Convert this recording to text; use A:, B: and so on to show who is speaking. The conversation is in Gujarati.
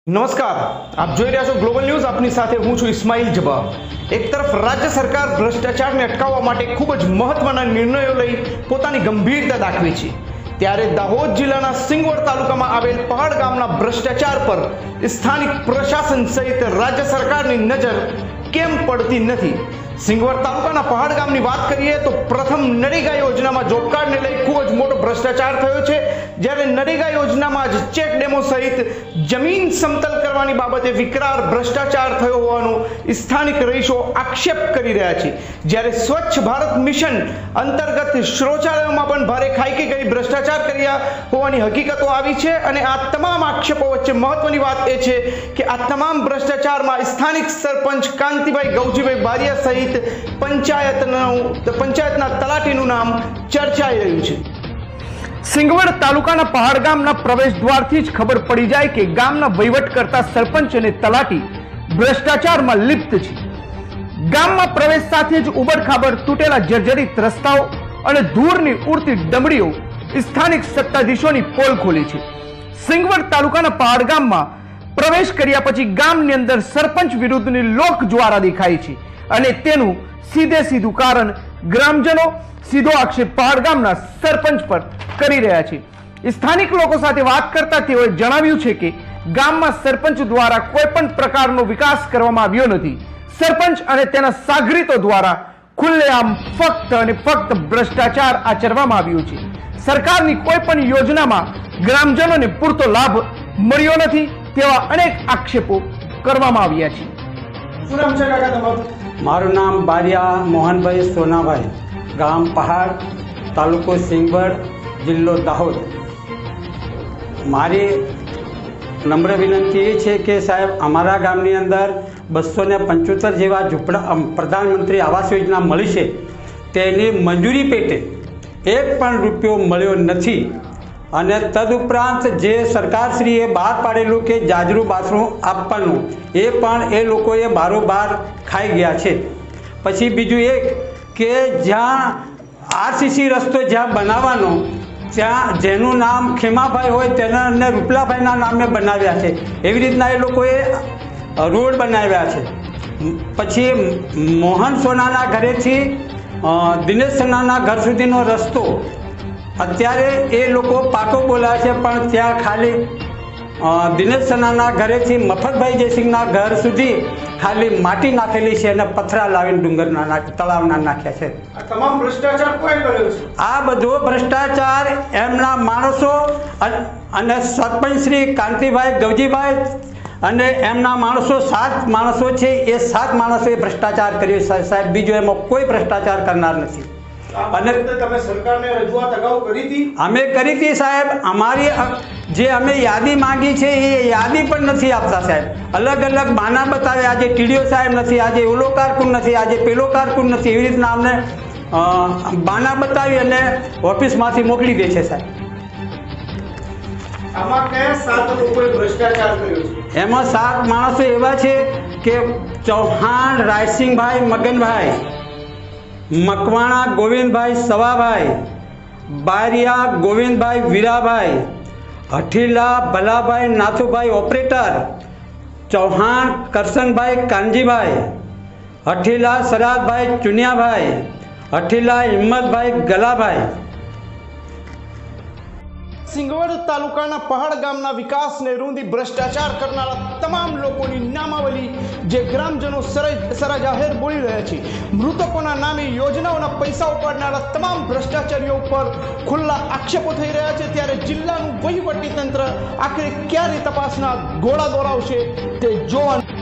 A: નમસ્કાર, આપ જોઈ રહ્યા છો ગ્લોબલ ન્યૂઝ। આપની સાથે હું છું ઇસ્માઇલ જબા। એક તરફ રાજ્ય સરકાર ભ્રષ્ટાચારને અટકાવવા માટે ખૂબ જ મહત્વના નિર્ણયો લઈ પોતાની ગંભીરતા દાખવી છે, ત્યારે દાહોદ જિલ્લાના સિંગવડ તાલુકામાં આવેલ પહાડ ગામના ભ્રષ્ટાચાર પર સ્થાનિક પ્રશાસન સહિત રાજ્ય સરકારની નજર કેમ પડતી નથી? સિંગવડ તાલુકાના પહાડ ગામની વાત કરીએ તો પ્રથમ નરેગા યોજનામાં જોબ કાર્ડને લઈ ખૂબ જ મોટો ભ્રષ્ટાચાર થયો છે, જ્યારે નરેગા યોજનામાં જ ચેક ડેમો સહિત જમીન સમતલ કરવાની બાબતે વિકરાળ ભ્રષ્ટાચાર થયો હોવાનો સ્થાનિક રહીશો આક્ષેપ કરી રહ્યા છે, જ્યારે સ્વચ્છ ભારત મિશન અંતર્ગત શૌચાલયોમાં પણ ભારે ખાઈકી કરી ભ્રષ્ટાચાર કર્યા હોવાની હકીકતો આવી છે। અને આ તમામ આક્ષેપો વચ્ચે મહત્વની વાત એ છે કે આ તમામ ભ્રષ્ટાચારમાં સ્થાનિક સરપંચ કાંતિભાઈ ગૌજીભાઈ બારિયા સહિત પંચાયતના તલાટીનું નામ ચર્ચાઈ રહ્યું છે। સિંગવડ તાલુકાના પહાડ ગામના પ્રવેશ દ્વારથી જ ખબર પડી જાય કે ગામના વહીવટ કરતા સરપંચ અને તલાટી ભ્રષ્ટાચારમાં લિપ્ત છે। ગામમાં પ્રવેશ સાથે જ ઉબડખાબડ તૂટેલા જર્જરિત રસ્તાઓ અને ધૂળની ઉડતી ડમડીઓ સ્થાનિક સત્તાધીશોની પોલ ખોલી છે। સિંગવડ તાલુકાના પહાડ ગામમાં પ્રવેશ કર્યા પછી ગામની અંદર સરપંચ વિરુદ્ધની લોક જ્વાળા દેખાય છે, અને તેનું સીધું કારણ ગ્રામજનો સીધો આક્ષેપ પહાડ ગામના સરપંચ પર કરી રહ્યા છે। સ્થાનિક લોકો સાથે વાત કરતા તેઓએ જણાવ્યું છે કે ગામમાં સરપંચ દ્વારા કોઈ પણ પ્રકારનો વિકાસ કરવામાં આવ્યો નથી। સરપંચ અને તેના સાગરીતો દ્વારા ખુલ્લેઆમ ફક્ત અને ફક્ત ભ્રષ્ટાચાર આચરવામાં આવ્યો છે। સરકારની કોઈ પણ યોજનામાં ગ્રામજનોને પૂરતો લાભ મળ્યો નથી તેવા અનેક આક્ષેપો કરવામાં આવ્યા છે। શું નામ છે કાકા તમારું?
B: મારું નામ બારિયા મોહનભાઈ સોનાભાઈ, ગામ પહાડ, તાલુકો સિંગવડ, જિલ્લો દાહોદ। મારી નમ્ર વિનંતી એ છે કે સાહેબ, અમારા ગામની અંદર 275 જેવા ઝૂંપડા પ્રધાનમંત્રી આવાસ યોજના મળી છે, તેની મંજૂરી પેટે એક પણ રૂપિયો મળ્યો નથી। અને તદુપરાંત જે સરકારશ્રીએ બહાર પાડેલું કે જાજરૂ બાથરૂમ આપવાનું, એ પણ એ લોકોએ બારોબાર ખાઈ ગયા છે। પછી બીજું એક કે જ્યાં આરસીસી રસ્તો જ્યાં બનાવવાનો, ત્યાં જેનું નામ ખેમાભાઈ હોય તેના રૂપલાભાઈના નામે બનાવ્યા છે, એવી રીતના એ લોકોએ રોડ બનાવ્યા છે। પછી મોહન સોનાના ઘરેથી દિનેશ સોનાના ઘર સુધીનો રસ્તો અત્યારે એ લોકો પાકો બોલાવે છે, પણ ત્યાં ખાલી દિનેશ સનાના ઘરેથી મફતભાઈ જયસિંહના ઘર સુધી ખાલી માટી નાખેલી છે અને પથરા લાવીને ડુંગરના તળાવના નાખ્યા છે।
A: આ તમામ ભ્રષ્ટાચાર કોઈ કર્યો છે?
B: આ બધો ભ્રષ્ટાચાર એમના માણસો અને સરપંચ શ્રી કાંતિભાઈ ગવજીભાઈ અને એમના માણસો 7 માણસો છે, એ 7 માણસોએ ભ્રષ્ટાચાર કર્યો સાહેબ। બીજો એમાં કોઈ ભ્રષ્ટાચાર કરનાર નથી।
A: અને તમે સરકારને રજૂઆત અગાઉ કરી હતી? અમે
B: કરી હતી સાહેબ। અમારી જે અમે યાદી માંગી છે એ યાદી પણ નથી આપતા સાહેબ। અલગ અલગ બાના બતાવે, આજે ટીડીઓ સાહેબ નથી, આજે ઓલો કારકુન નથી, આજે પેલો કારકુન નથી, એવી રીતના અમને બાના બતાવી અને ઓફિસમાંથી મોકલી દે છે સાહેબ।
A: આમાં કયા 7 લોકોએ ભ્રષ્ટાચાર કર્યો છે?
B: એમાં 7 માણસો એવા છે કે ચૌહાણ રાયસિંહભાઈ મગનભાઈ, મકવાણા ગોવિંદભાઈ સવાભાઈ, બારિયા ગોવિંદભાઈ વીરાભાઈ, હઠીલા ભલાભાઈ નાથુભાઈ ઓપરેટર, ચૌહાણ કરશનભાઈ કાનજીભાઈ, હઠીલા સરાદભાઈ ચુનિયાભાઈ, હઠીલા હિંમતભાઈ ગલાભાઈ।
A: સિંગવડ તાલુકાના પહાડ ગામના વિકાસને રૂંધી ભ્રષ્ટાચાર કરનારા તમામ લોકોની નામાવલી જે ગ્રામજનો સરાજાહેર બોલી રહ્યા છે, મૃતકોના નામે યોજનાઓના પૈસા ઉપાડનારા તમામ ભ્રષ્ટાચારીઓ પર ખુલ્લા આક્ષેપો થઈ રહ્યા છે, ત્યારે જિલ્લાનું વહીવટી તંત્ર આખરે ક્યારે તપાસના ઘોડા દોરાવશે તે જોવાનું।